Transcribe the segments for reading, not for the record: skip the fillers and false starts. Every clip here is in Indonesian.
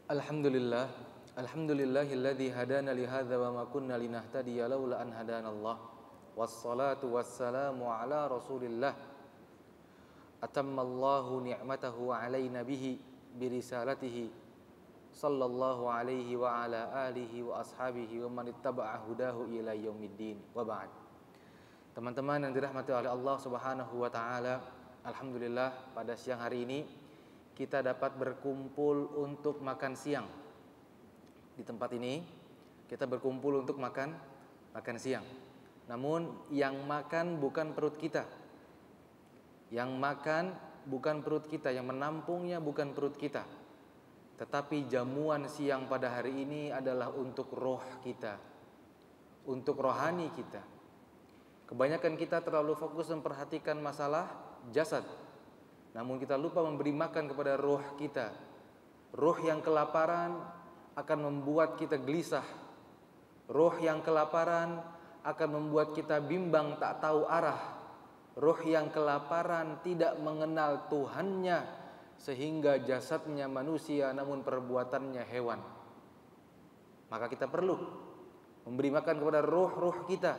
Alhamdulillah, alhamdulillahilladzi hadana li hadza wa ma kunna linahtadiya laula an hadanallah. Wassalatu wassalamu ala Rasulillah. Atammallahu ni'matahu alaina bihi birisalatihi sallallahu alaihi wa ala alihi wa ashabihi wa man ittaba'a hudahu ila yaumiddin. Wa ba'd. Teman-teman yang dirahmati oleh Allah Subhanahu wa taala, alhamdulillah pada siang hari ini kita dapat berkumpul untuk makan siang. Di tempat ini kita berkumpul untuk makan siang. Namun yang makan bukan perut kita. Yang makan bukan perut kita, yang menampungnya bukan perut kita. Tetapi jamuan siang pada hari ini adalah untuk roh kita, untuk rohani kita. Kebanyakan kita terlalu fokus memperhatikan masalah jasad, namun kita lupa memberi makan kepada roh kita. Roh yang kelaparan akan membuat kita gelisah. Roh yang kelaparan akan membuat kita bimbang tak tahu arah. Roh yang kelaparan tidak mengenal Tuhannya, sehingga jasadnya manusia namun perbuatannya hewan. Maka kita perlu memberi makan kepada roh-roh kita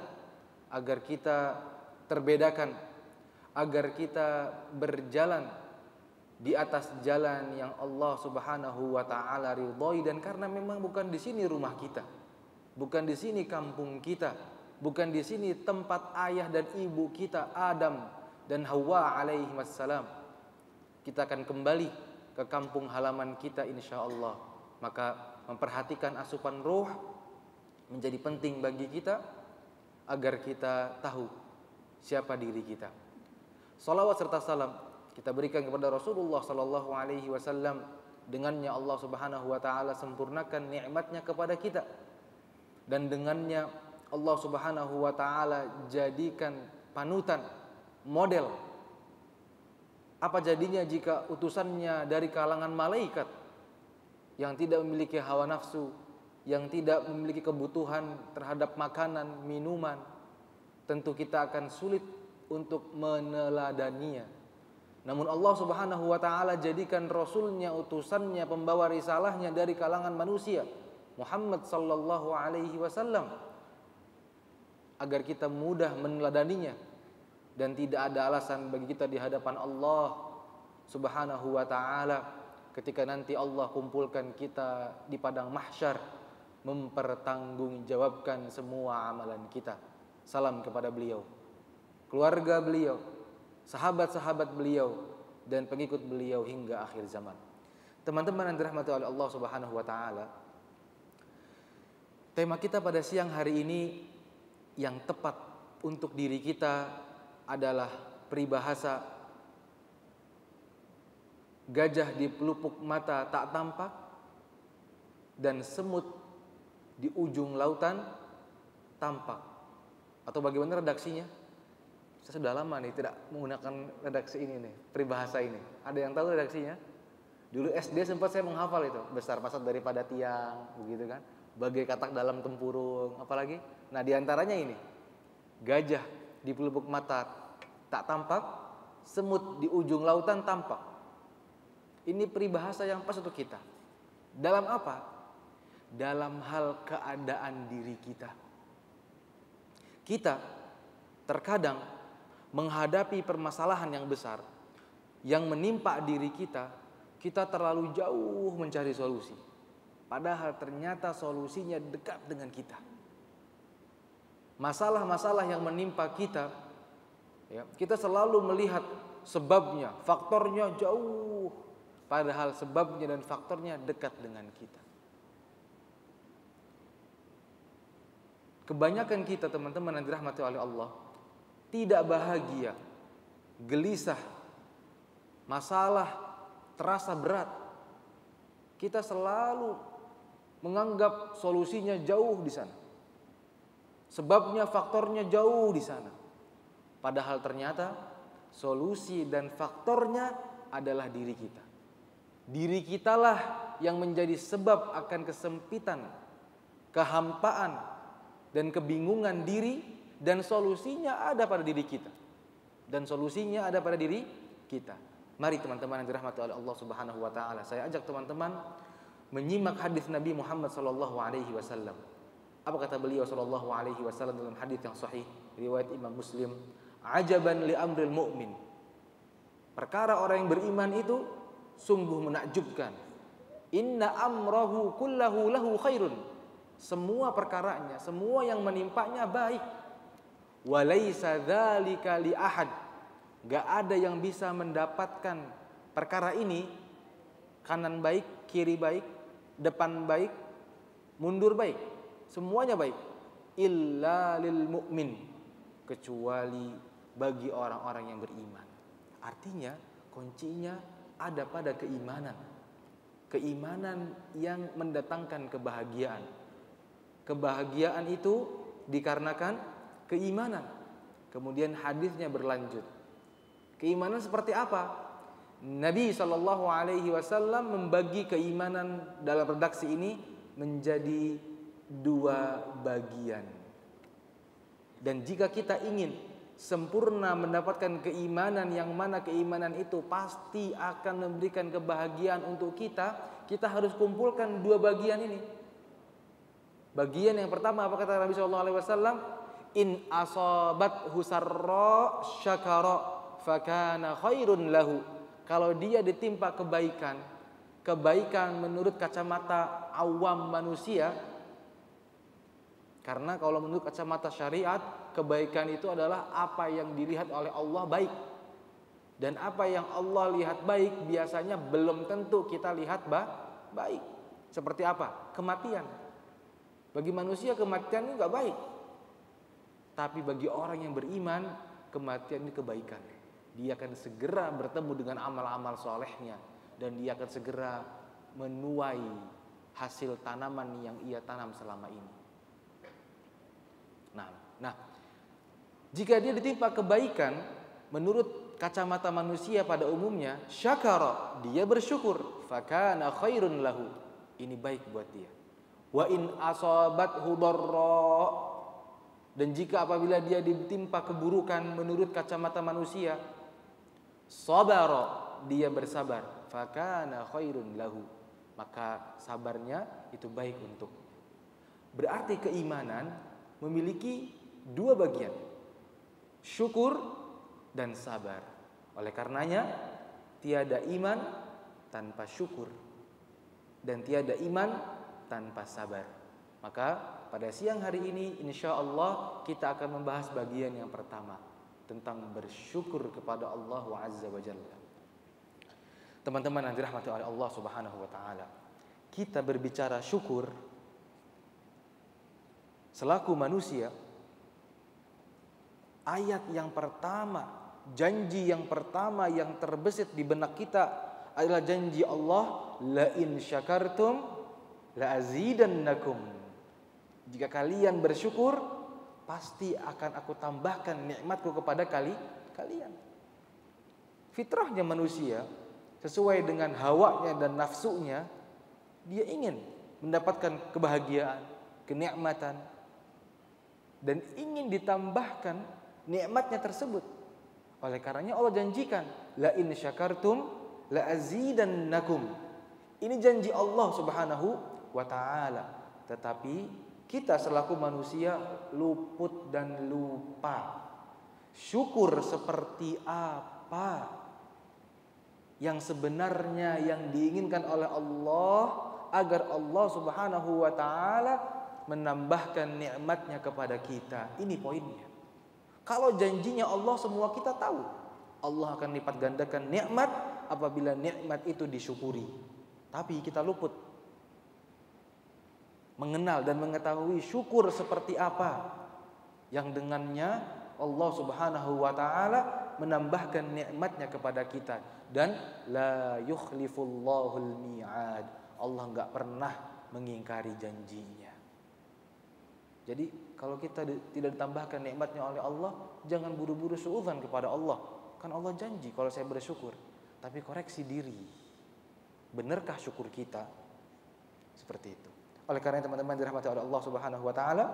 agar kita terbedakan, agar kita berjalan di atas jalan yang Allah Subhanahu wa taala ridhoi. Dan karena memang bukan di sini rumah kita, bukan di sini kampung kita, bukan di sini tempat ayah dan ibu kita Adam dan Hawa alaihi wassalam. Kita akan kembali ke kampung halaman kita insyaallah. Maka memperhatikan asupan roh menjadi penting bagi kita agar kita tahu siapa diri kita. Salawat serta salam kita berikan kepada Rasulullah sallallahu alaihi wasallam. Dengannya Allah Subhanahu wa taala sempurnakan nikmatnya kepada kita, dan dengannya Allah Subhanahu wa taala jadikan panutan, model. Apa jadinya jika utusannya dari kalangan malaikat yang tidak memiliki hawa nafsu, yang tidak memiliki kebutuhan terhadap makanan, minuman? Tentu kita akan sulit untuk meneladaninya. Namun Allah Subhanahu wa taala jadikan rasulnya, utusannya, pembawa risalahnya dari kalangan manusia, Muhammad sallallahu alaihi wasallam, agar kita mudah meneladaninya dan tidak ada alasan bagi kita di hadapan Allah Subhanahu wa taala ketika nanti Allah kumpulkan kita di padang mahsyar mempertanggungjawabkan semua amalan kita. Salam kepada beliau, keluarga beliau, sahabat-sahabat beliau, dan pengikut beliau hingga akhir zaman. Teman-teman yang dirahmati oleh Allah Subhanahu wa taala, tema kita pada siang hari ini yang tepat untuk diri kita adalah peribahasa gajah di pelupuk mata tak tampak dan semut di ujung lautan tampak. Atau bagaimana redaksinya? Saya sudah lama nih tidak menggunakan redaksi ini nih, peribahasa ini. Ada yang tahu redaksinya? Dulu SD sempat saya menghafal itu, besar pasat daripada tiang, begitu kan? Bagai katak dalam tempurung, apalagi? Nah, diantaranya ini, gajah di pelupuk mata tak tampak, semut di ujung lautan tampak. Ini peribahasa yang pas untuk kita. Dalam apa? Dalam hal keadaan diri kita. Kita terkadang menghadapi permasalahan yang besar yang menimpa diri kita, kita terlalu jauh mencari solusi. Padahal ternyata solusinya dekat dengan kita. Masalah-masalah yang menimpa kita, ya, kita selalu melihat sebabnya, faktornya jauh, padahal sebabnya dan faktornya dekat dengan kita. Kebanyakan kita, teman-teman yang dirahmati oleh Allah, tidak bahagia, gelisah, masalah terasa berat. Kita selalu menganggap solusinya jauh di sana, sebabnya, faktornya jauh di sana. Padahal ternyata solusi dan faktornya adalah diri kita. Diri kitalah yang menjadi sebab akan kesempitan, kehampaan, dan kebingungan diri, dan solusinya ada pada diri kita. Dan solusinya ada pada diri kita. Mari teman-teman yang dirahmati oleh Allah Subhanahu wa taala, saya ajak teman-teman menyimak hadis Nabi Muhammad sallallahu alaihi wasallam. Apa kata beliau sallallahu alaihi wasallam dalam hadis yang sahih riwayat Imam Muslim? Ajaban li amril mu'min. Perkara orang yang beriman itu sungguh menakjubkan. Inna amrahu kullahu lahu khairun. Semua perkaranya, semua yang menimpanya baik. Walaysa dzalika li ahad. Gak ada yang bisa mendapatkan perkara ini, kanan baik, kiri baik, depan baik, mundur baik, semuanya baik. Illa lil mu'min, kecuali bagi orang-orang yang beriman. Artinya kuncinya ada pada keimanan. Keimanan yang mendatangkan kebahagiaan. Kebahagiaan itu dikarenakan keimanan. Kemudian hadisnya berlanjut. Keimanan seperti apa? Nabi SAW membagi keimanan dalam redaksi ini menjadi 2 bagian. Dan jika kita ingin sempurna mendapatkan keimanan, yang mana keimanan itu pasti akan memberikan kebahagiaan untuk kita, kita harus kumpulkan 2 bagian ini. Bagian yang pertama, apa kata Nabi SAW? In asabathu sarra syakara fakana khairun lahu. Kalau dia ditimpa kebaikan, kebaikan menurut kacamata awam manusia, karena kalau menurut kacamata syariat, kebaikan itu adalah apa yang dilihat oleh Allah baik. Dan apa yang Allah lihat baik biasanya belum tentu kita lihat baik. Seperti apa? Kematian. Bagi manusia kematian ini gak baik. Tapi bagi orang yang beriman, kematian ini kebaikan. Dia akan segera bertemu dengan amal-amal solehnya. Dan dia akan segera menuai hasil tanaman yang ia tanam selama ini. Nah, jika dia ditimpa kebaikan menurut kacamata manusia pada umumnya, syakara, dia bersyukur, fakana khairun lahu, ini baik buat dia. Wa in asabathu dharra, dan jika apabila dia ditimpa keburukan menurut kacamata manusia, sabara, dia bersabar, fakana khairun lahu, maka sabarnya itu baik untuk. Berarti keimanan memiliki 2 bagian, syukur dan sabar. Oleh karenanya tiada iman tanpa syukur dan tiada iman tanpa sabar. Maka pada siang hari ini insya Allah kita akan membahas bagian yang pertama, tentang bersyukur kepada Allah Azza wa Jalla. Teman-teman yang dirahmati oleh Allah Subhanahu wa taala, kita berbicara syukur selaku manusia, ayat yang pertama, janji yang pertama yang terbesit di benak kita adalah janji Allah, la in syakartum la azidannakum. Jika kalian bersyukur, pasti akan aku tambahkan nikmatku kepada kalian. Fitrahnya manusia, sesuai dengan hawanya dan nafsunya, dia ingin mendapatkan kebahagiaan, kenikmatan, dan ingin ditambahkan nikmatnya tersebut. Oleh karenanya Allah janjikan, la in syakartum la azidannakum. Ini janji Allah Subhanahu wa taala. Tetapi kita selaku manusia luput dan lupa. Syukur seperti apa yang sebenarnya yang diinginkan oleh Allah agar Allah Subhanahu wa taala menambahkan nikmatnya kepada kita. Ini poinnya. Kalau janjinya Allah semua kita tahu, Allah akan lipat gandakan nikmat apabila nikmat itu disyukuri. Tapi kita luput mengenal dan mengetahui syukur seperti apa yang dengannya Allah Subhanahu wa taala menambahkan nikmatnya kepada kita. Dan la yukhlifullahul mi'ad, Allah enggak pernah mengingkari janjinya. Jadi kalau kita tidak ditambahkan nikmatnya oleh Allah, jangan buru-buru suudzon kepada Allah. Kan Allah janji kalau saya bersyukur. Tapi koreksi diri, benarkah syukur kita? Seperti itu. Oleh karena teman-teman dirahmati oleh Allah Subhanahu wa taala,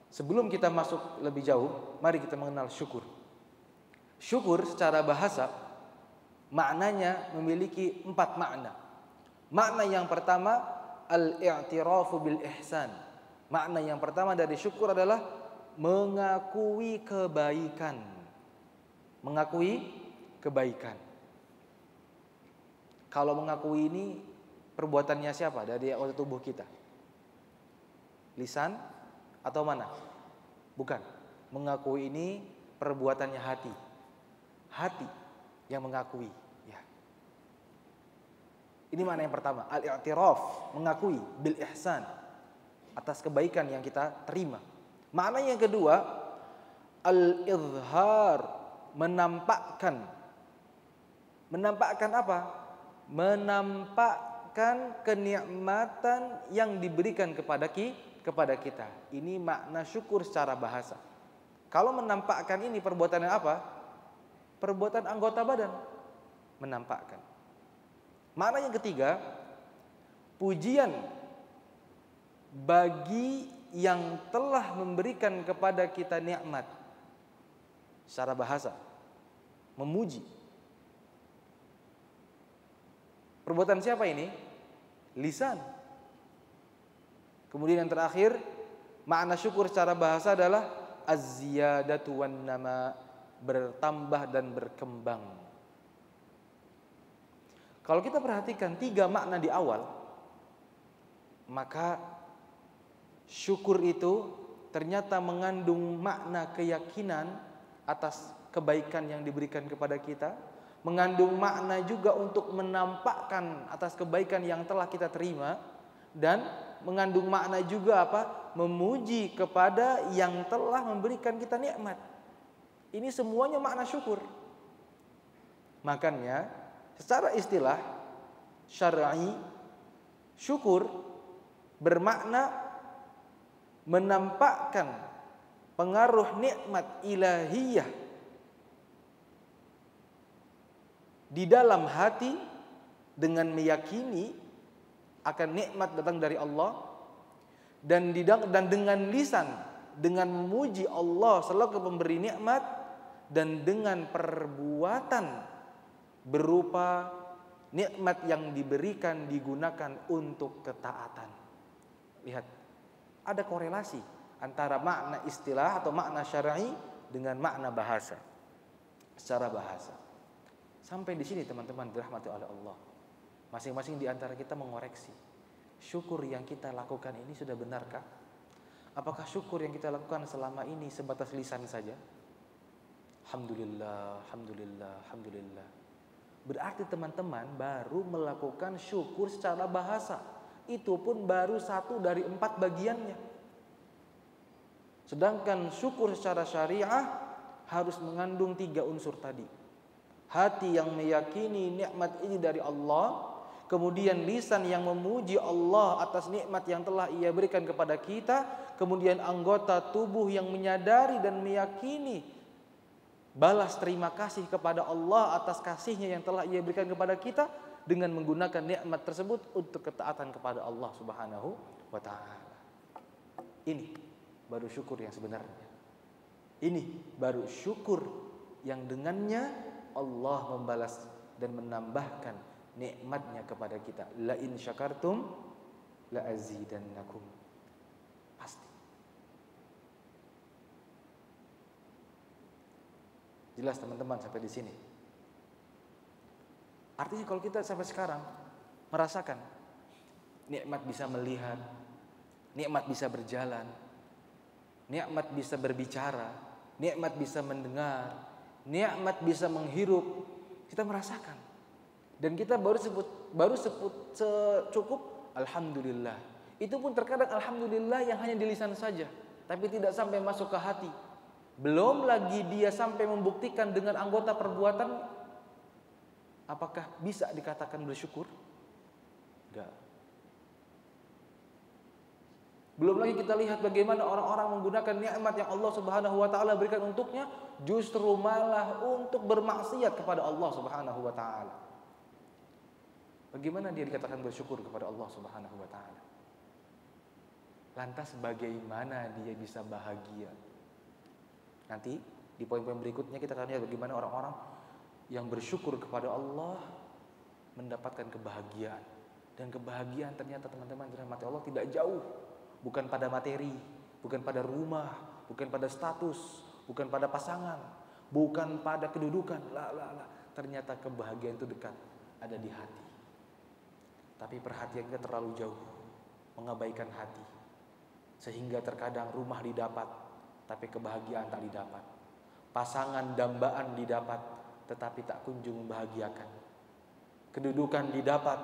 sebelum kita masuk lebih jauh, mari kita mengenal syukur. Syukur secara bahasa maknanya memiliki 4 makna. Makna yang pertama al-i'tirafu bil ihsan. Makna yang pertama dari syukur adalah mengakui kebaikan. Mengakui kebaikan. Kalau mengakui ini perbuatannya siapa? Dari anggota tubuh kita. Lisan atau mana? Bukan. Mengakui ini perbuatannya hati. Hati yang mengakui. Ya. Ini makna yang pertama, al-i'tiraf, mengakui bil ihsan atas kebaikan yang kita terima. Makna yang kedua, al-izhar, menampakkan. Menampakkan apa? Menampakkan kenikmatan yang diberikan kepada kita. Ini makna syukur secara bahasa. Kalau menampakkan ini perbuatan yang apa? Perbuatan anggota badan. Menampakkan. Makna yang ketiga, pujian bagi yang telah memberikan kepada kita nikmat. Secara bahasa, memuji. Perbuatan siapa ini? Lisan. Kemudian yang terakhir, makna syukur secara bahasa adalah az-ziyadatu wan nama, bertambah dan berkembang. Kalau kita perhatikan 3 makna di awal, maka syukur itu ternyata mengandung makna keyakinan atas kebaikan yang diberikan kepada kita, mengandung makna juga untuk menampakkan atas kebaikan yang telah kita terima, dan mengandung makna juga apa? Memuji kepada yang telah memberikan kita nikmat. Ini semuanya makna syukur. Makanya secara istilah syar'i, syukur bermakna menampakkan pengaruh nikmat ilahiyah di dalam hati dengan meyakini akan nikmat datang dari Allah, dan dengan lisan dengan memuji Allah selaku pemberi nikmat, dan dengan perbuatan berupa nikmat yang diberikan digunakan untuk ketaatan. Lihat, ada korelasi antara makna istilah atau makna syar'i dengan makna bahasa. Secara bahasa. Sampai di sini teman-teman dirahmati oleh Allah. Masing-masing di antara kita mengoreksi. Syukur yang kita lakukan ini sudah benarkah? Apakah syukur yang kita lakukan selama ini sebatas lisan saja? Alhamdulillah, alhamdulillah, alhamdulillah. Berarti teman-teman baru melakukan syukur secara bahasa. Itu pun baru 1 dari 4 bagiannya. Sedangkan syukur secara syariah harus mengandung 3 unsur tadi. Hati yang meyakini nikmat ini dari Allah, kemudian lisan yang memuji Allah atas nikmat yang telah Ia berikan kepada kita, kemudian anggota tubuh yang menyadari dan meyakini balas terima kasih kepada Allah atas kasihnya yang telah Ia berikan kepada kita, dengan menggunakan nikmat tersebut untuk ketaatan kepada Allah Subhanahu wa ta'ala. Ini baru syukur yang sebenarnya. Ini baru syukur yang dengannya Allah membalas dan menambahkan nikmatnya kepada kita. La in syakartum la azidannakum. Pasti. Jelas teman-teman sampai di sini. Artinya kalau kita sampai sekarang merasakan nikmat bisa melihat, nikmat bisa berjalan, nikmat bisa berbicara, nikmat bisa mendengar, nikmat bisa menghirup, kita merasakan. Dan kita baru sebut secukup alhamdulillah. Itu pun terkadang alhamdulillah yang hanya di lisan saja, tapi tidak sampai masuk ke hati. Belum lagi dia sampai membuktikan dengan anggota perbuatan. Apakah bisa dikatakan bersyukur? Enggak. Belum lagi kita lihat bagaimana orang-orang menggunakan nikmat yang Allah Subhanahu wa taala berikan untuknya, justru malah untuk bermaksiat kepada Allah Subhanahu wa taala. Bagaimana dia dikatakan bersyukur kepada Allah Subhanahu wa taala? Lantas bagaimana dia bisa bahagia? Nanti di poin-poin berikutnya kita akan lihat bagaimana orang-orang yang bersyukur kepada Allah mendapatkan kebahagiaan. Dan kebahagiaan ternyata teman-teman dirahmati Allah tidak jauh. Bukan pada materi, bukan pada rumah, bukan pada status, bukan pada pasangan, bukan pada kedudukan. Ternyata kebahagiaan itu dekat, ada di hati. Tapi perhatian kita terlalu jauh, mengabaikan hati. Sehingga terkadang rumah didapat, tapi kebahagiaan tak didapat. Pasangan dambaan didapat, tetapi tak kunjung membahagiakan. Kedudukan didapat,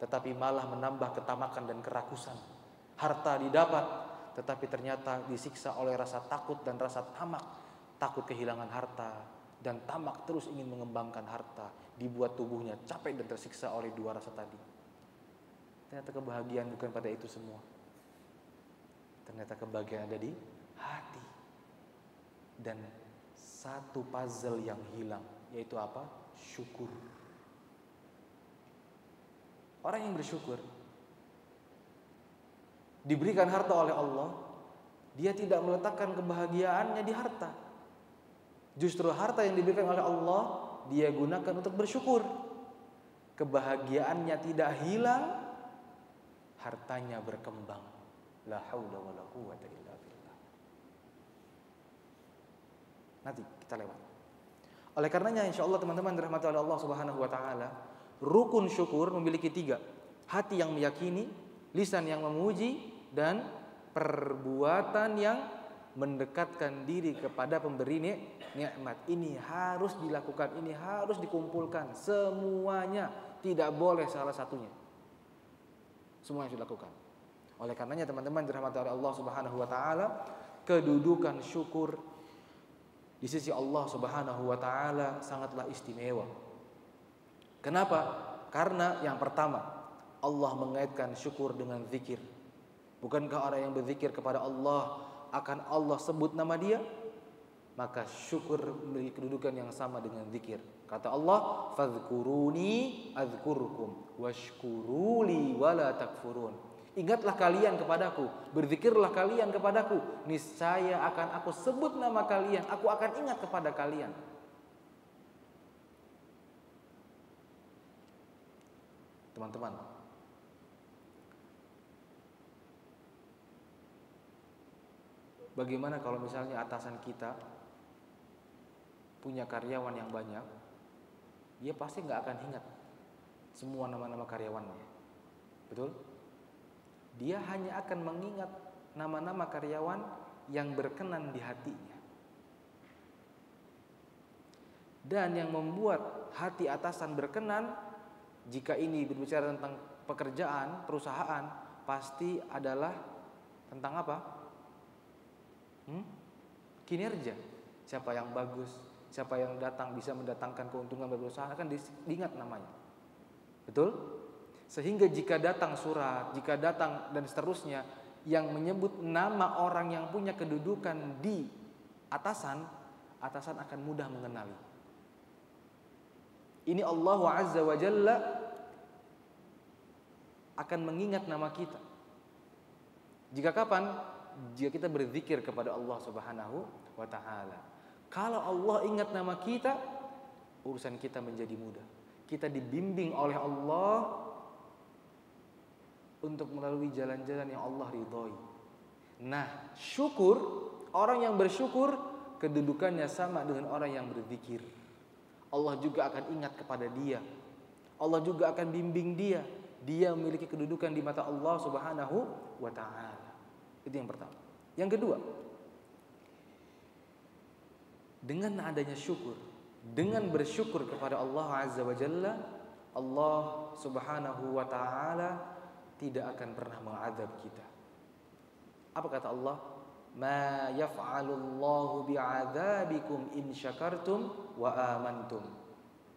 tetapi malah menambah ketamakan dan kerakusan. Harta didapat, tetapi ternyata disiksa oleh rasa takut dan rasa tamak. Takut kehilangan harta dan tamak terus ingin mengembangkan harta. Dibuat tubuhnya capek dan tersiksa oleh dua rasa tadi. Ternyata kebahagiaan bukan pada itu semua. Ternyata kebahagiaan ada di hati. Dan satu puzzle yang hilang, yaitu apa? Syukur. Orang yang bersyukur diberikan harta oleh Allah, dia tidak meletakkan kebahagiaannya di harta. Justru harta yang diberikan oleh Allah dia gunakan untuk bersyukur. Kebahagiaannya tidak hilang, hartanya berkembang. La haula wala quwwata illa billah. Nanti kita lewat. Oleh karenanya insyaallah teman-teman dirahmati oleh Allah Subhanahu wa taala, rukun syukur memiliki 3. Hati yang meyakini, lisan yang memuji, dan perbuatan yang mendekatkan diri kepada pemberi nikmat. Ini harus dilakukan, ini harus dikumpulkan semuanya, tidak boleh salah satunya. Semua yang dilakukan. Oleh karenanya teman-teman dirahmati oleh Allah Subhanahu wa taala, kedudukan syukur di sisi Allah Subhanahu wa taala sangatlah istimewa. Kenapa? Karena yang pertama, Allah mengaitkan syukur dengan zikir. Bukankah orang yang berzikir kepada Allah akan Allah sebut nama dia? Maka syukur memiliki kedudukan yang sama dengan zikir. Kata Allah, "Fadhkuruni adzkurkum washkuruli wala takfurun." Ingatlah kalian kepadaku, berzikirlah kalian kepadaku, niscaya akan aku sebut nama kalian, aku akan ingat kepada kalian. Teman-teman, bagaimana kalau misalnya atasan kita punya karyawan yang banyak, dia pasti nggak akan ingat semua nama-nama karyawannya, betul? Dia hanya akan mengingat nama-nama karyawan yang berkenan di hatinya. Dan yang membuat hati atasan berkenan, jika ini berbicara tentang pekerjaan, perusahaan, pasti adalah tentang apa? Kinerja. Siapa yang bagus, siapa yang datang bisa mendatangkan keuntungan bagi perusahaan akan diingat namanya. Betul? Sehingga jika datang surat, jika datang dan seterusnya yang menyebut nama orang yang punya kedudukan di atasan, atasan akan mudah mengenali. Ini Allah Azza wa Jalla akan mengingat nama kita. Jika kapan? Jika kita berzikir kepada Allah Subhanahu wa taala. Kalau Allah ingat nama kita, urusan kita menjadi mudah. Kita dibimbing oleh Allah untuk melalui jalan-jalan yang Allah ridhoi. Nah, syukur, orang yang bersyukur kedudukannya sama dengan orang yang berzikir. Allah juga akan ingat kepada dia. Allah juga akan bimbing dia. Dia memiliki kedudukan di mata Allah Subhanahu wa taala. Itu yang pertama. Yang kedua, dengan adanya syukur, dengan bersyukur kepada Allah Azza wa Jalla, Allah Subhanahu wa taala tidak akan pernah mengadab kita. Apa kata Allah? Ma yaf'alullahu bi'adzabikum in syakartum wa amantum.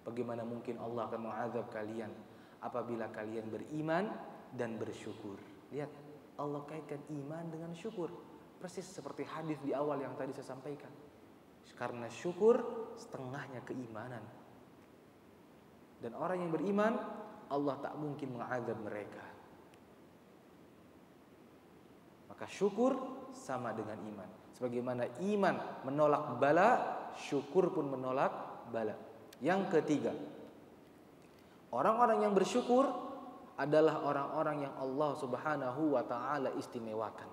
Bagaimana mungkin Allah akan mengadab kalian apabila kalian beriman dan bersyukur. Lihat, Allah kaitkan iman dengan syukur. Persis seperti hadis di awal yang tadi saya sampaikan. Karena syukur setengahnya keimanan. Dan orang yang beriman, Allah tak mungkin mengadab mereka. Maka syukur sama dengan iman. Sebagaimana iman menolak bala, syukur pun menolak bala. Yang ketiga, orang-orang yang bersyukur, adalah orang-orang yang Allah Subhanahu wa taala istimewakan.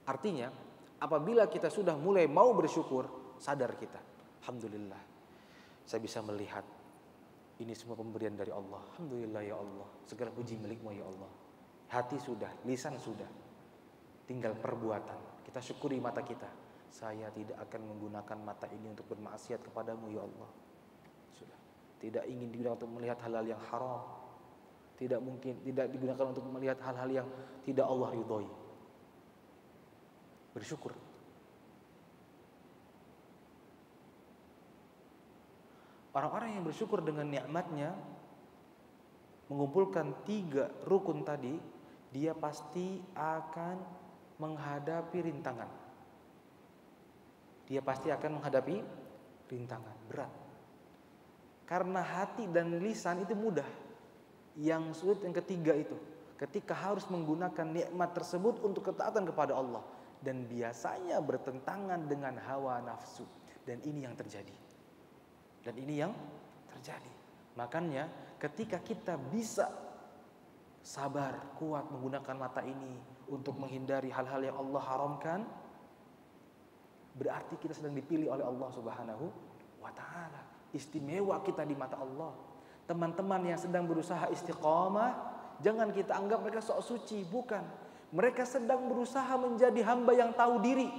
Artinya, apabila kita sudah mulai mau bersyukur, sadar kita, alhamdulillah, saya bisa melihat ini semua pemberian dari Allah. Alhamdulillah ya Allah, segala puji milik-Mu ya Allah. Hati sudah, lisan sudah, tinggal perbuatan. Kita syukuri mata kita. Saya tidak akan menggunakan mata ini untuk bermaksiat kepadamu ya Allah. Sudah. Tidak ingin digunakan untuk melihat hal-hal yang haram. Tidak digunakan untuk melihat hal-hal yang tidak Allah ridhoi. Bersyukur. Orang-orang yang bersyukur dengan nikmatnya, mengumpulkan 3 rukun tadi, dia pasti akan menghadapi rintangan. Dia pasti akan menghadapi rintangan berat. Karena hati dan lisan itu mudah. Yang sulit yang ketiga itu, ketika harus menggunakan nikmat tersebut untuk ketaatan kepada Allah, dan biasanya bertentangan dengan hawa nafsu. Dan ini yang terjadi. Makanya ketika kita bisa sabar, kuat menggunakan mata ini untuk menghindari hal-hal yang Allah haramkan, berarti kita sedang dipilih oleh Allah Subhanahu wa taala. Istimewa kita di mata Allah. Teman-teman yang sedang berusaha istiqamah, jangan kita anggap mereka sok suci, bukan. Mereka sedang berusaha menjadi hamba yang tahu diri,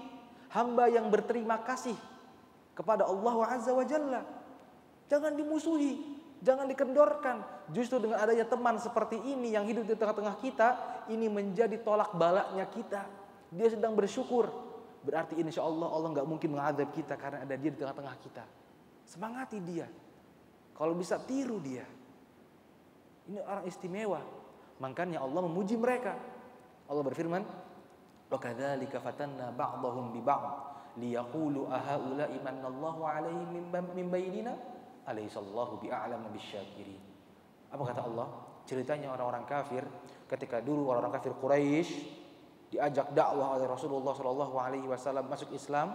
hamba yang berterima kasih kepada Allah Azza wa Jalla. Jangan dimusuhi, jangan dikendorkan. Justru dengan adanya teman seperti ini yang hidup di tengah-tengah kita, ini menjadi tolak balaknya kita. Dia sedang bersyukur, berarti insya Allah Allah nggak mungkin mengadab kita karena ada dia di tengah-tengah kita. Semangati dia, kalau bisa tiru dia. Ini orang istimewa. Makanya Allah memuji mereka. Allah berfirman, "Wa kadzalika fatanna ba'dahum bi ba'd liyaqulu ahaula'i manallahu 'alaihim min bainina alaysallahu bi'a'lam bisyakirin." Apa kata Allah? Ceritanya orang-orang kafir ketika dulu orang-orang kafir Quraisy diajak dakwah oleh Rasulullah sallallahu alaihi wasallam masuk Islam,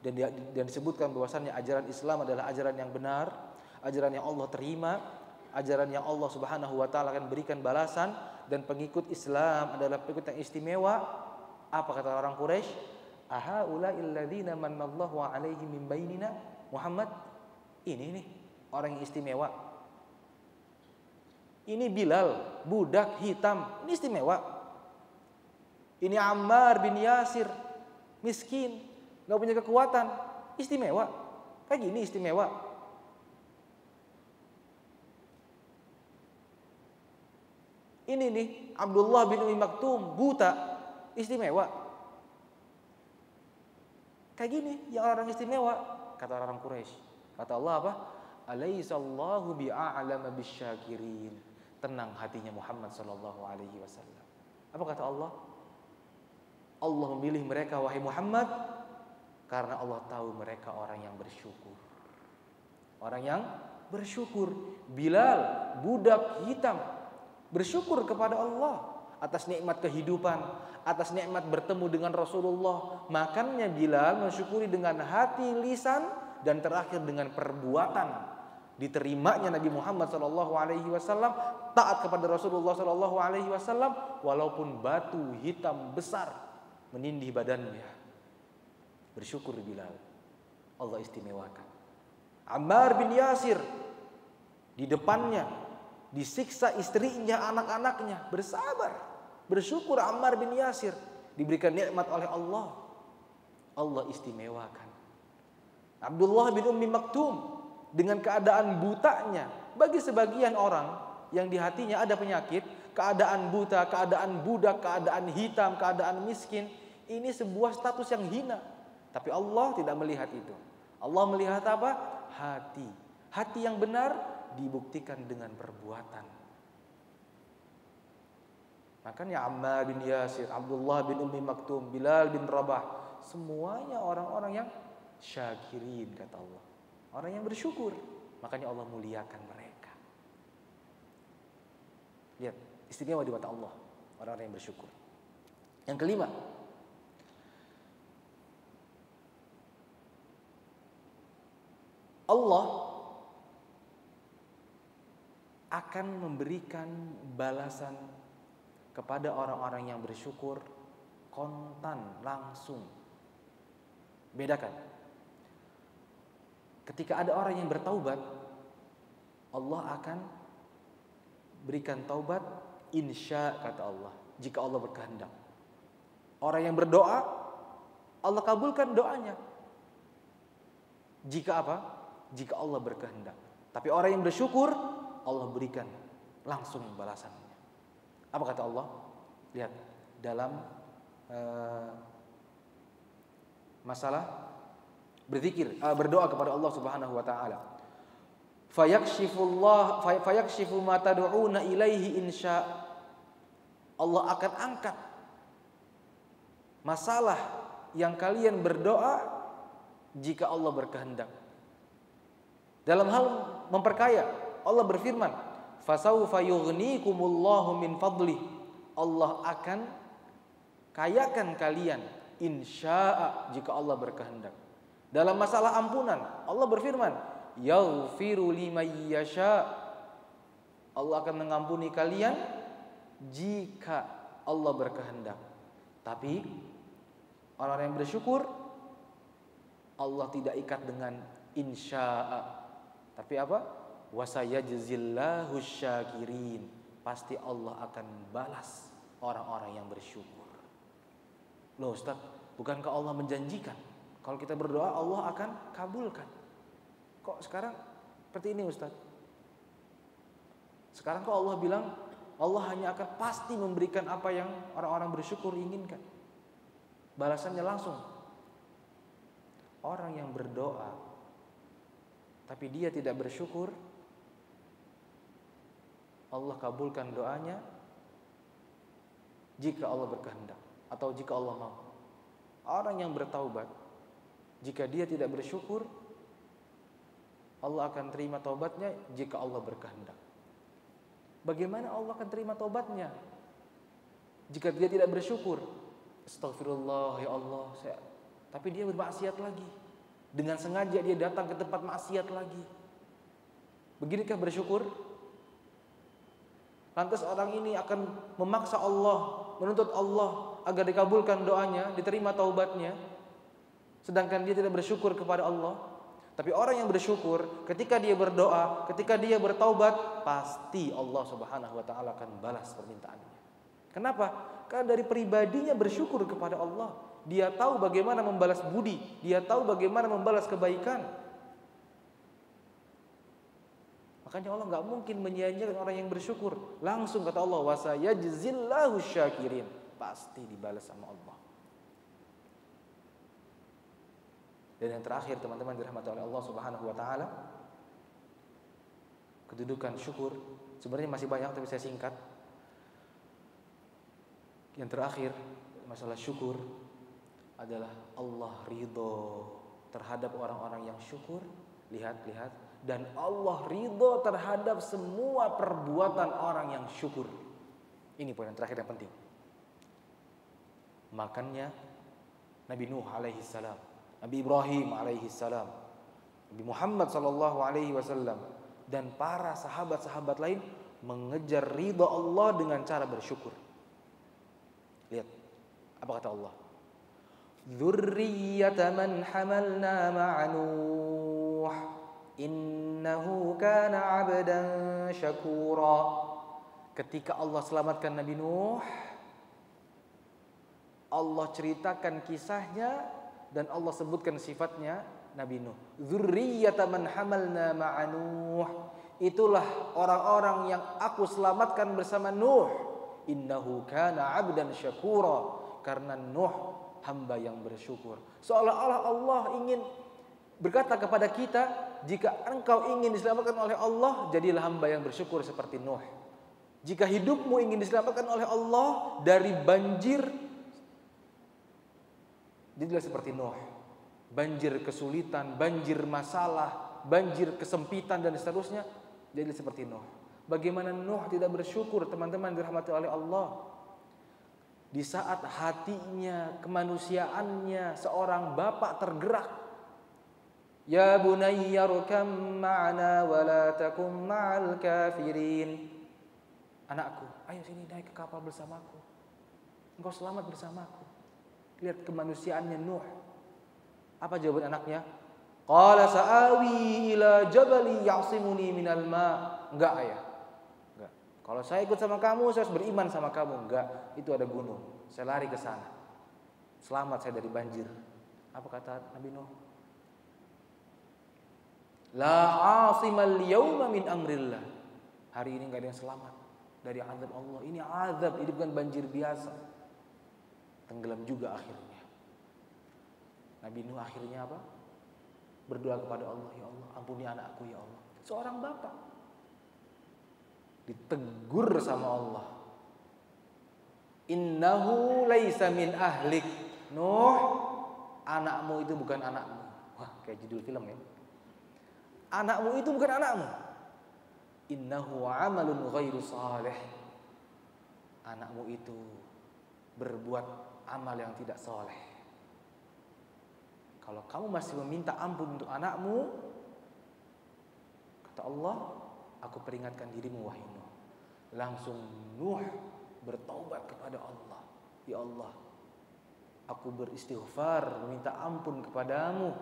dan disebutkan bahwasannya ajaran Islam adalah ajaran yang benar, ajaran yang Allah terima, ajaran yang Allah Subhanahu wa taala akan berikan balasan, dan pengikut Islam adalah pengikut yang istimewa. Apa kata orang Quraisy? Ahaula'il ladzina manallahu 'alaihim min bainina. Muhammad, ini nih orang yang istimewa. Ini Bilal, budak hitam, ini istimewa. Ini Ammar bin Yasir, miskin, enggak punya kekuatan, istimewa. Kayak gini istimewa. Ini nih Abdullah bin Umi Maktum, buta, istimewa. Kayak gini yang orang istimewa, kata orang Quraisy. Kata Allah apa? Alaihissallahu bi'a'lama bisyakirin. Tenang hatinya Muhammad sallallahu alaihi wasallam. Apa kata Allah? Allah memilih mereka wahai Muhammad karena Allah tahu mereka orang yang bersyukur. Orang yang bersyukur. Bilal, budak hitam, bersyukur kepada Allah atas nikmat kehidupan, atas nikmat bertemu dengan Rasulullah. Makanya Bilal mensyukuri dengan hati, lisan, dan terakhir dengan perbuatan. Diterimanya Nabi Muhammad SAW, taat kepada Rasulullah SAW, walaupun batu hitam besar menindih badannya. Bersyukur Bilal, Allah istimewakan. Ammar bin Yasir, di depannya disiksa istrinya, anak-anaknya, bersabar, bersyukur. Ammar bin Yasir diberikan nikmat oleh Allah, Allah istimewakan. Abdullah bin Ummi Maktum dengan keadaan butanya, bagi sebagian orang yang di hatinya ada penyakit, keadaan buta, keadaan budak, keadaan hitam, keadaan miskin, ini sebuah status yang hina. Tapi Allah tidak melihat itu. Allah melihat apa? Hati. Hati yang benar dibuktikan dengan perbuatan. Makanya Ammar bin Yasir, Abdullah bin Ummi Maktum, Bilal bin Rabah, semuanya orang-orang yang syakirin, kata Allah. Orang yang bersyukur. Makanya Allah muliakan mereka. Lihat, istimewa di mata Allah orang-orang yang bersyukur. Yang kelima, Allah akan memberikan balasan kepada orang-orang yang bersyukur kontan, langsung. Bedakan. Ketika ada orang yang bertaubat, Allah akan berikan taubat insya, kata Allah, jika Allah berkehendak. Orang yang berdoa, Allah kabulkan doanya. Jika apa? Jika Allah berkehendak. Tapi orang yang bersyukur, Allah berikan langsung balasannya. Apa kata Allah? Lihat dalam masalah berzikir, berdoa kepada Allah Subhanahu wa taala. Fayakshifu ma tad'una ilaihi insya. Allah akan angkat masalah yang kalian berdoa jika Allah berkehendak. Dalam hal memperkaya, Allah berfirman, fasawfa yughnikumullahu min fadli. Allah akan kayakan kalian insya'a jika Allah berkehendak. Dalam masalah ampunan, Allah berfirman, yaghfiru liman yasha. Allah akan mengampuni kalian jika Allah berkehendak. Tapi orang yang bersyukur, Allah tidak ikat dengan insya'a. Tapi apa? Wasayajzillahu syakirin. Pasti Allah akan balas orang-orang yang bersyukur. Loh Ustaz, bukankah Allah menjanjikan kalau kita berdoa Allah akan kabulkan? Kok sekarang seperti ini Ustaz? Sekarang kok Allah bilang Allah hanya akan pasti memberikan apa yang orang-orang bersyukur inginkan. Balasannya langsung. Orang yang berdoa tapi dia tidak bersyukur, Allah kabulkan doanya jika Allah berkehendak atau jika Allah mau. Orang yang bertaubat, jika dia tidak bersyukur, Allah akan terima taubatnya jika Allah berkehendak. Bagaimana Allah akan terima taubatnya jika dia tidak bersyukur? Astagfirullah ya Allah, tapi dia bermaksiat lagi. Dengan sengaja dia datang ke tempat maksiat lagi. Beginikah bersyukur? Lantas orang ini akan memaksa Allah, menuntut Allah agar dikabulkan doanya, diterima taubatnya, sedangkan dia tidak bersyukur kepada Allah. Tapi orang yang bersyukur, ketika dia berdoa, ketika dia bertaubat, pasti Allah Subhanahu wa taala akan balas permintaannya. Kenapa? Karena dari pribadinya bersyukur kepada Allah. Dia tahu bagaimana membalas budi, dia tahu bagaimana membalas kebaikan. Makanya Allah nggak mungkin menyia-nyiakan orang yang bersyukur. Langsung kata Allah, wasayajzillahu syakirin. Pasti dibalas sama Allah. Dan yang terakhir teman-teman dirahmati oleh Allah Subhanahu wa taala, kedudukan syukur sebenarnya masih banyak tapi saya singkat. Yang terakhir masalah syukur adalah Allah ridho terhadap orang-orang yang syukur. Lihat. Dan Allah ridho terhadap semua perbuatan orang yang syukur. Ini poin yang terakhir yang penting. Makanya Nabi Nuh alaihi salam, Nabi Ibrahim alaihi salam, Nabi Muhammad sallallahu alaihi wasallam dan para sahabat-sahabat lain mengejar ridha Allah dengan cara bersyukur. Lihat apa kata Allah. Dzurriyyata man hamalna ma'a Nuh innahu kana 'abdan syakura. Ketika Allah selamatkan Nabi Nuh, Allah ceritakan kisahnya dan Allah sebutkan sifatnya Nabi Nuh. Dzurriyyata man hamalna ma'a Nuh. Itulah orang-orang yang aku selamatkan bersama Nuh. Innahu kana 'abdan syakura. Karena Nuh hamba yang bersyukur. Seolah-olah Allah ingin berkata kepada kita, jika engkau ingin diselamatkan oleh Allah, jadilah hamba yang bersyukur seperti Nuh. Jika hidupmu ingin diselamatkan oleh Allah dari banjir, jadilah seperti Nuh. Banjir kesulitan, banjir masalah, banjir kesempitan dan seterusnya, jadilah seperti Nuh. Bagaimana Nuh tidak bersyukur, teman-teman dirahmati oleh Allah. Di saat hatinya, kemanusiaannya seorang bapak tergerak Ya bunayya rkam ma'ana wa la takum ma'al kafirin. Anakku, ayo sini naik ke kapal bersamaku. Engkau selamat bersamaku. Lihat kemanusiaannya Nuh. Apa jawaban anaknya? Qala sa'awi ila jabali ya'simuni minal ma'. Enggak, ayah. Enggak. Kalau saya ikut sama kamu, saya harus beriman sama kamu. Enggak, itu ada gunung. Saya lari ke sana. Selamat saya dari banjir. Apa kata Nabi Nuh? La 'asimal yawma min amrillah. Hari ini enggak ada yang selamat dari azab Allah. Ini azab, ini bukan banjir biasa. Tenggelam juga akhirnya. Nabi Nuh akhirnya apa? Berdoa kepada Allah, ya Allah, ampuni anakku ya Allah. Seorang bapak ditegur sama Allah. Innahu laisa min ahlik. Nuh, anakmu itu bukan anakmu. Wah, kayak judul film ya. Anakmu itu bukan anakmu. Innahu amalun ghairu salih. Anakmu itu berbuat amal yang tidak saleh. Kalau kamu masih meminta ampun untuk anakmu, kata Allah, aku peringatkan dirimu wahai Nuh. Langsung Nuh bertaubat kepada Allah. Ya Allah, aku beristighfar, meminta ampun kepadamu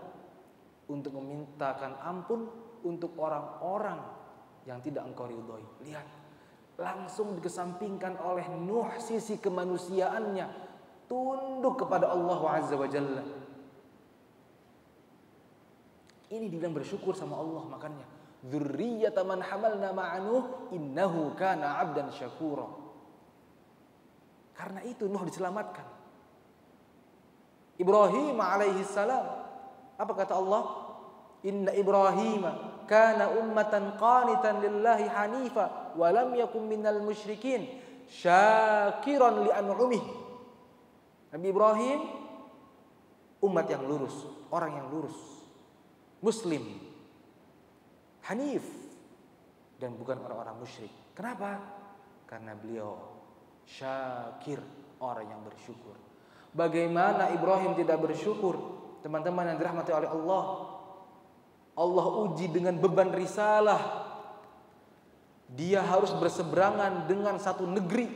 untuk memintakan ampun untuk orang-orang yang tidak engkau ridhoi. Lihat, langsung dikesampingkan oleh Nuh sisi kemanusiaannya, tunduk kepada Allah Azza wa Jalla. Ini dibilang bersyukur sama Allah, makanya dzurriyyata man hamalna ma'anuh innahu kana 'abdan syakura. Karena itu Nuh diselamatkan. Ibrahim alaihi salam, apa kata Allah? Inna Ibrahim kana ummatan qanitan lillahi hanifa wa lam yakun minal musyrikin syakiran li an'umih. Nabi Ibrahim umat yang lurus, orang yang lurus, Muslim, Hanif, dan bukan orang-orang musyrik. Kenapa? Karena beliau syakir, orang yang bersyukur. Bagaimana Ibrahim tidak bersyukur? Teman-teman yang dirahmati oleh Allah, Allah uji dengan beban risalah. Dia harus berseberangan dengan satu negeri.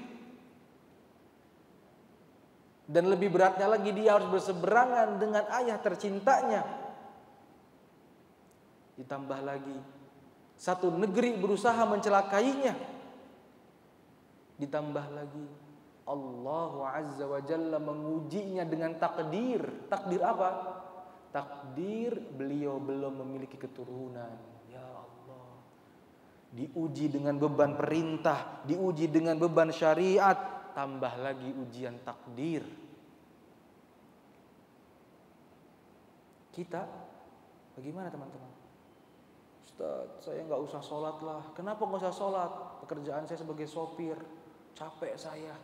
Dan lebih beratnya lagi, dia harus berseberangan dengan ayah tercintanya. Ditambah lagi, satu negeri berusaha mencelakainya. Ditambah lagi, Allah Azza wa Jalla mengujinya dengan takdir. Takdir apa? Takdir beliau belum memiliki keturunan. Ya Allah, diuji dengan beban perintah, diuji dengan beban syariat, tambah lagi ujian takdir. Kita bagaimana teman-teman? Ustaz, saya nggak usah sholat lah. Kenapa nggak usah sholat? Pekerjaan saya sebagai sopir, capek saya.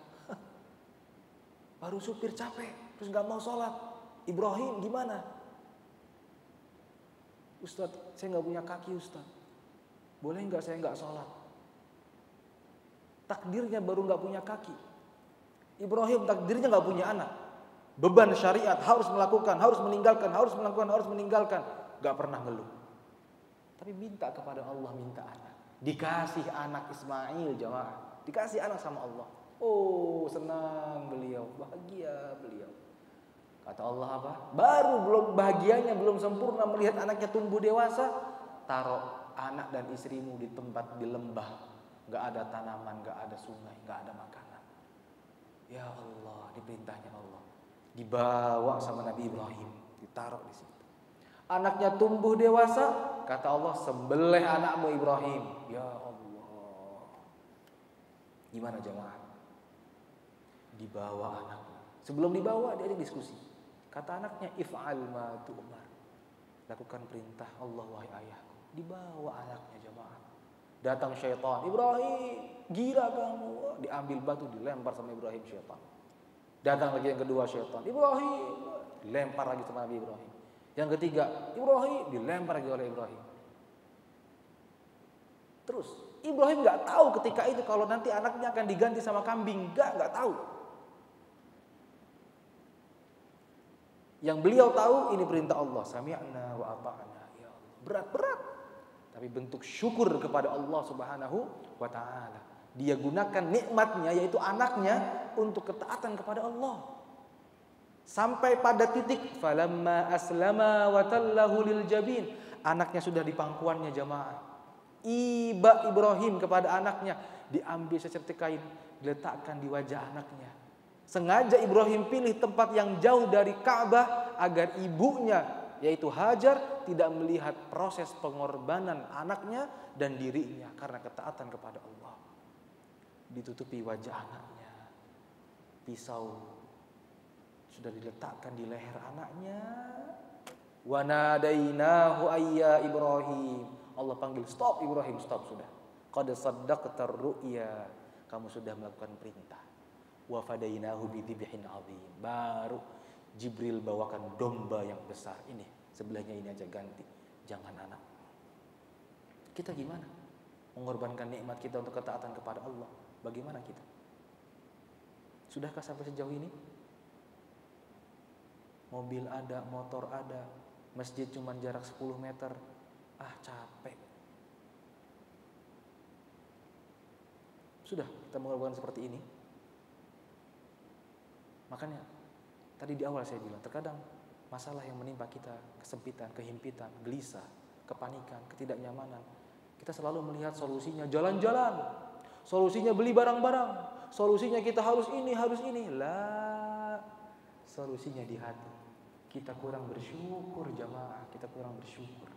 Baru supir capek, terus nggak mau sholat. Ibrahim gimana? Ustaz, saya nggak punya kaki Ustaz. Boleh nggak saya nggak sholat? Takdirnya baru nggak punya kaki. Ibrahim takdirnya nggak punya anak. Beban syariat harus melakukan, harus meninggalkan, harus melakukan, harus meninggalkan. Nggak pernah ngeluh. Tapi minta kepada Allah, minta anak. Dikasih anak Ismail, jamaah. Dikasih anak sama Allah. Oh, senang beliau, bahagia beliau. Kata Allah apa? Baru belum bahagianya, belum sempurna melihat anaknya tumbuh dewasa. Taruh anak dan istrimu di tempat di lembah. Gak ada tanaman, gak ada sungai, gak ada makanan. Ya Allah, diperintahnya Allah. Dibawa sama Nabi Ibrahim, ditaruh di situ. Anaknya tumbuh dewasa, kata Allah, sembelih anakmu Ibrahim. Ya Allah. Gimana jemaah? Dibawa anaknya. Sebelum dibawa dia ada diskusi. Kata anaknya, if'al ma tu'mar. Lakukan perintah Allah wahai ayahku. Dibawa anaknya jemaah. Datang syaitan, Ibrahim, gila kamu. Diambil batu, dilempar sama Ibrahim syaitan. Datang lagi yang kedua syaitan, Ibrahim, dilempar lagi sama Nabi Ibrahim. Yang ketiga, Ibrahim, dilempar lagi oleh Ibrahim. Terus Ibrahim nggak tahu ketika itu kalau nanti anaknya akan diganti sama kambing, nggak tahu. Yang beliau tahu ini perintah Allah, sami'na wa ata'na. berat. Tapi bentuk syukur kepada Allah Subhanahu wa taala. Dia gunakan nikmatnya yaitu anaknya untuk ketaatan kepada Allah. Sampai pada titik falamma aslama wa tallahu lil jabin. Anaknya sudah di pangkuannya jamaah. Iba Ibrahim kepada anaknya, diambil secertik kain, diletakkan di wajah anaknya. Sengaja Ibrahim pilih tempat yang jauh dari Ka'bah agar ibunya yaitu Hajar tidak melihat proses pengorbanan anaknya dan dirinya karena ketaatan kepada Allah. Ditutupi wajah anaknya. Pisau sudah diletakkan di leher anaknya. Wa nadainahu ayya Ibrahim. Allah panggil, stop Ibrahim, stop sudah. Qad saddaqta ru'ya. Kamu sudah melakukan perintah. Wa fadainahu bidzibhin 'adzim. Baru Jibril bawakan domba yang besar. Ini sebelahnya ini aja ganti. Jangan anak. Kita gimana? Mengorbankan nikmat kita untuk ketaatan kepada Allah. Bagaimana kita? Sudahkah sampai sejauh ini? Mobil ada, motor ada, masjid cuma jarak 10 meter. Capek. Sudah kita mengorbankan seperti ini? Makanya tadi di awal saya bilang, terkadang masalah yang menimpa kita, kesempitan, kehimpitan, gelisah, kepanikan, ketidaknyamanan, kita selalu melihat solusinya jalan-jalan, solusinya beli barang-barang, solusinya kita harus ini, harus ini. Lah, solusinya di hati. Kita kurang bersyukur jamaah, kita kurang bersyukur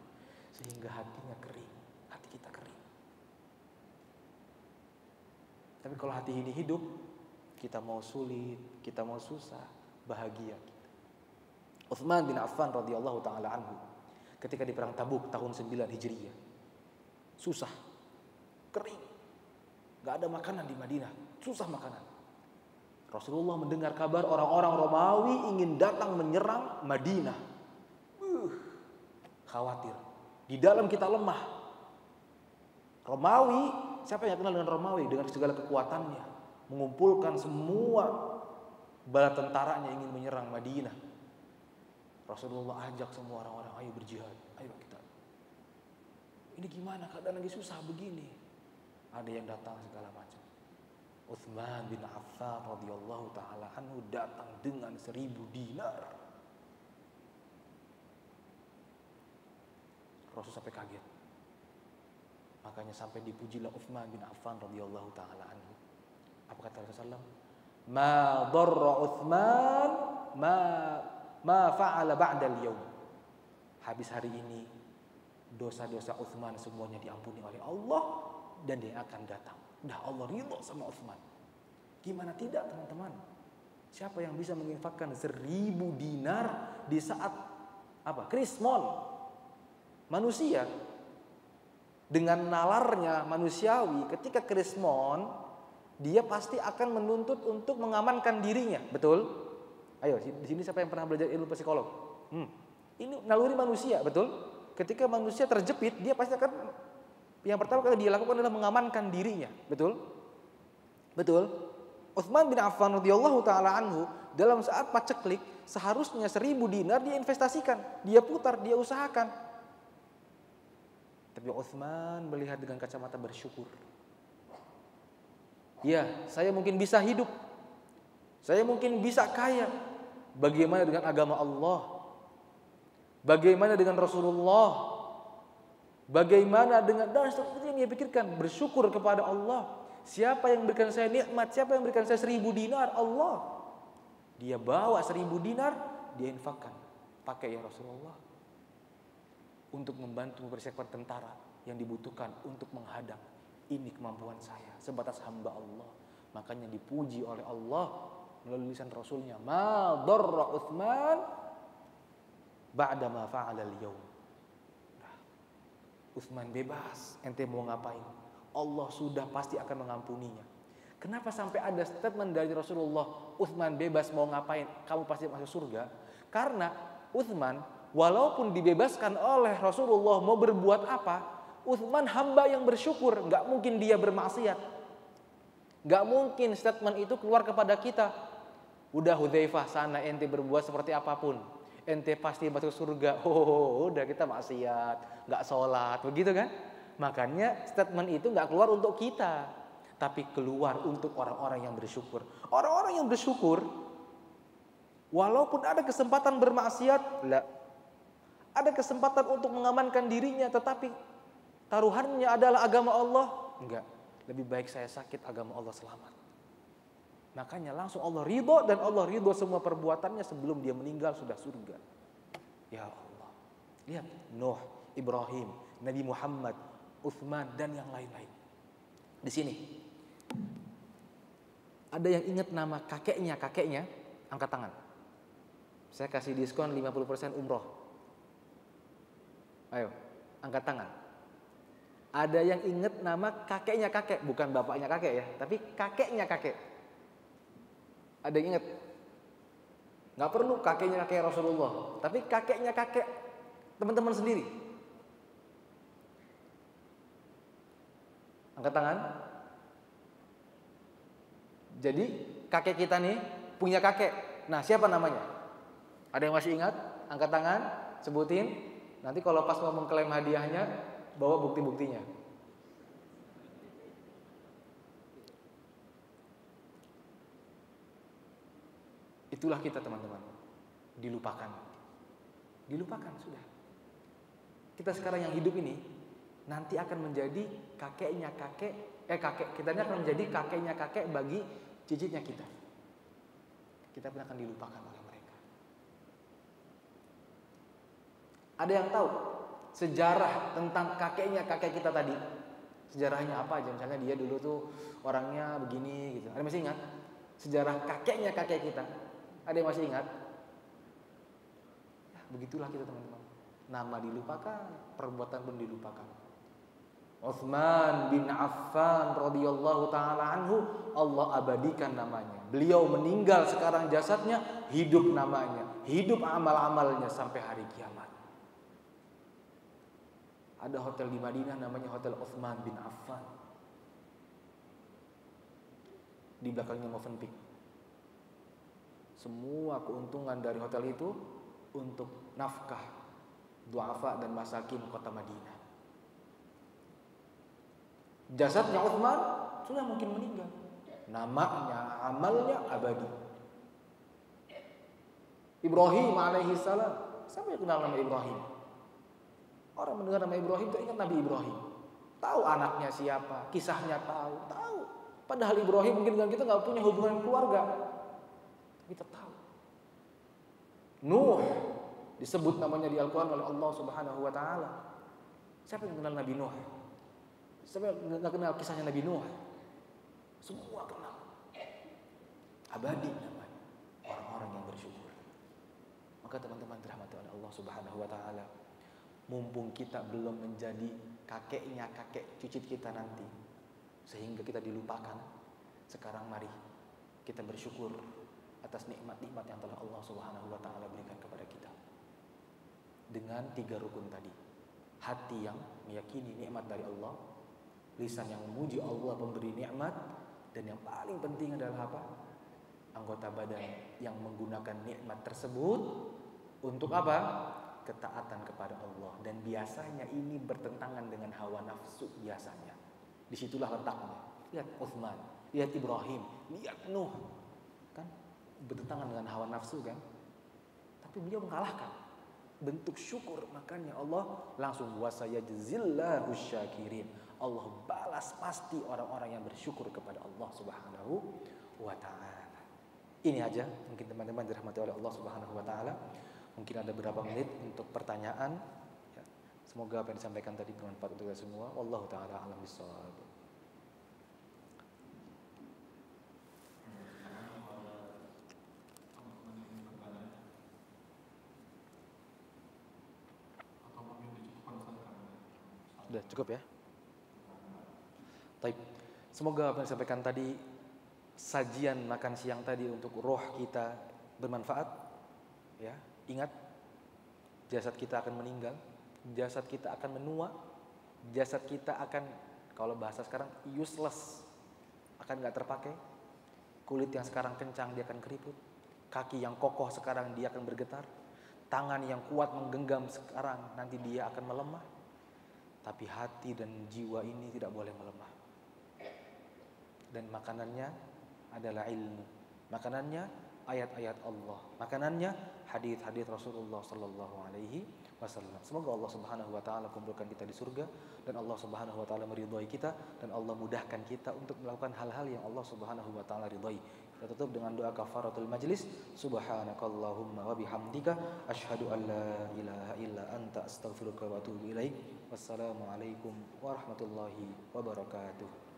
sehingga hatinya kering, hati kita kering. Tapi kalau hati ini hidup, kita mau sulit, kita mau susah, bahagia kita. Utsman bin Affan radhiyallahu taala anhu ketika di perang Tabuk tahun 9 Hijriah. Susah, kering. Gak ada makanan di Madinah, susah makanan. Rasulullah mendengar kabar orang-orang Romawi ingin datang menyerang Madinah. Khawatir. Di dalam kita lemah. Romawi, siapa yang kenal dengan Romawi dengan segala kekuatannya, mengumpulkan semua bala tentaranya ingin menyerang Madinah. Rasulullah ajak semua orang-orang, ayo berjihad, ayo kita. Ini gimana keadaan lagi susah begini? Ada yang datang segala macam. Utsman bin Affan radhiyallahu taala anhu datang dengan 1000 dinar. Rasul sampai kaget. Makanya sampai dipujilah Utsman bin Affan radhiyallahu taala anhu. Apa kata Rasulullah? Ma darra Utsman ma fa'ala ba'da al-yawm. Habis hari ini dosa-dosa Utsman semuanya diampuni oleh Allah dan dia akan datang. Dah Allah ridha sama Utsman. Gimana tidak teman-teman? Siapa yang bisa menginfakkan 1000 dinar di saat krismon? Manusia dengan nalarnya manusiawi ketika krismon dia pasti akan menuntut untuk mengamankan dirinya, betul? Ayo di sini siapa yang pernah belajar ilmu psikolog? Ini naluri manusia, betul? Ketika manusia terjepit dia pasti akan yang pertama kali dia lakukan adalah mengamankan dirinya, betul? Betul? Utsman bin Affan radhiyallahu taala anhu dalam saat paceklik seharusnya 1000 dinar dia investasikan, dia putar, dia usahakan. Tapi Utsman melihat dengan kacamata bersyukur. Ya, saya mungkin bisa hidup. Saya mungkin bisa kaya. Bagaimana dengan agama Allah? Bagaimana dengan Rasulullah? Bagaimana dengan dan seperti yang dia pikirkan, bersyukur kepada Allah. Siapa yang berikan saya nikmat? Siapa yang berikan saya 1000 dinar? Allah. Dia bawa 1000 dinar, dia infakkan. Pakai ya Rasulullah. Untuk membantu mempersiapkan tentara yang dibutuhkan untuk menghadang. Ini kemampuan saya sebatas hamba Allah. Makanya dipuji oleh Allah melalui lisan Rasulnya. Ma darra Utsman ba'da ma fa'ala al-yawm. Utsman bebas, ente mau ngapain? Allah sudah pasti akan mengampuninya. Kenapa sampai ada statement dari Rasulullah, Utsman bebas mau ngapain, kamu pasti masuk surga? Karena Utsman walaupun dibebaskan oleh Rasulullah mau berbuat apa, Utsman hamba yang bersyukur, nggak mungkin dia bermaksiat. Nggak mungkin statement itu keluar kepada kita. Udah Hudzaifah sana ente berbuat seperti apapun. ente pasti masuk surga. Oh, udah kita maksiat, nggak sholat, begitu kan? Makanya statement itu nggak keluar untuk kita, tapi keluar untuk orang-orang yang bersyukur. Orang-orang yang bersyukur, walaupun ada kesempatan bermaksiat, ada kesempatan untuk mengamankan dirinya, tetapi taruhannya adalah agama Allah. Enggak, lebih baik saya sakit, agama Allah selamat. Makanya langsung Allah ridho, dan Allah ridho semua perbuatannya sebelum dia meninggal sudah surga. Ya Allah. Lihat Nuh, Ibrahim, Nabi Muhammad, Utsman dan yang lain-lain. Di sini ada yang ingat nama kakeknya, angkat tangan. Saya kasih diskon 50% umroh. Ayo, angkat tangan. Ada yang ingat nama kakeknya kakek, bukan bapaknya kakek ya, tapi kakeknya kakek. Ada yang ingat? Nggak perlu kakeknya kakek Rasulullah, tapi kakeknya kakek teman-teman sendiri. Angkat tangan. Jadi kakek kita nih punya kakek. Nah, siapa namanya? Ada yang masih ingat? Angkat tangan, sebutin. Nanti kalau pas mau mengklaim hadiahnya, bawa bukti-buktinya. Itulah kita teman-teman. Dilupakan sudah. Kita sekarang yang hidup ini nanti akan menjadi kakeknya kakek kita ini akan menjadi kakeknya kakek bagi cicitnya kita. Kita pun akan dilupakan oleh mereka. Ada yang tahu sejarah tentang kakeknya kakek kita tadi? Sejarahnya apa aja? Misalnya dia dulu tuh orangnya begini gitu. Ada yang masih ingat? Sejarah kakeknya kakek kita. Ada yang masih ingat? Ya, begitulah kita teman-teman. Nama dilupakan, perbuatan pun dilupakan. Utsman bin Affan radhiyallahu taala anhu, Allah abadikan namanya. Beliau meninggal, sekarang jasadnya hidup namanya, hidup amal-amalnya sampai hari kiamat. Ada hotel di Madinah namanya Hotel Utsman bin Affan. Di belakangnya Movenpick. Semua keuntungan dari hotel itu untuk nafkah duafa dan masakin kota Madinah. Jasadnya Utsman sudah mungkin meninggal, namanya, amalnya abadi. Ibrahim alaihi salam, siapa yang kenal nama Ibrahim? Orang mendengar nama Ibrahim itu ingat Nabi Ibrahim. Tahu anaknya siapa, kisahnya tahu. Padahal Ibrahim mungkin dengan kita nggak punya hubungan keluarga. Kita tahu. Nuh disebut namanya di Al-Quran oleh Allah Subhanahu wa taala. Siapa yang kenal Nabi Nuh? Siapa yang enggak kenal kisahnya Nabi Nuh? Semua kenal. Abadi namanya. Orang-orang yang bersyukur. Maka teman-teman dirahmati oleh Allah Subhanahu wa taala, mumpung kita belum menjadi kakeknya kakek cicit kita nanti, sehingga kita dilupakan, sekarang mari kita bersyukur atas nikmat-nikmat yang telah Allah Subhanahu wa taala berikan kepada kita. Dengan 3 rukun tadi. Hati yang meyakini nikmat dari Allah, lisan yang memuji Allah pemberi nikmat, dan yang paling penting adalah apa? Anggota badan yang menggunakan nikmat tersebut untuk apa? Ketaatan kepada Allah. Dan biasanya ini bertentangan dengan hawa nafsu biasanya. Disitulah letaknya. Lihat Utsman, lihat Ibrahim, lihat Nuh, kan bertentangan dengan hawa nafsu kan? Tapi beliau mengalahkan. Bentuk syukur, makanya Allah langsung wasayajzillahu syakirin. Allah balas pasti orang-orang yang bersyukur kepada Allah Subhanahu wa taala. Ini aja mungkin teman-teman dirahmati oleh Allah Subhanahu wa taala. Mungkin ada beberapa menit untuk pertanyaan. Ya, semoga apa yang disampaikan tadi bermanfaat untuk kita semua. Wallahu taala a'lam bishawab. Sudah cukup ya? Baik. Semoga apa yang disampaikan tadi, sajian makan siang tadi untuk roh kita bermanfaat. Ya, ingat, jasad kita akan meninggal, jasad kita akan menua, jasad kita akan, kalau bahasa sekarang, useless, akan gak terpakai. Kulit yang sekarang kencang dia akan keriput, kaki yang kokoh sekarang dia akan bergetar, tangan yang kuat menggenggam sekarang, nanti dia akan melemah. Tapi hati dan jiwa ini tidak boleh melemah. Dan makanannya adalah ilmu. Makanannya ayat-ayat Allah. Makanannya hadis-hadis Rasulullah sallallahu alaihi wasallam. Semoga Allah Subhanahu wa taala kumpulkan kita di surga dan Allah Subhanahu wa taala meridhai kita dan Allah mudahkan kita untuk melakukan hal-hal yang Allah Subhanahu wa taala ridhai. Kita tutup dengan doa kafaratul majlis. Subhanakallahumma wa bihamdika asyhadu an la ilaha illa anta astaghfiruka wa atubu ilaik. Wassalamualaikum warahmatullahi wabarakatuh.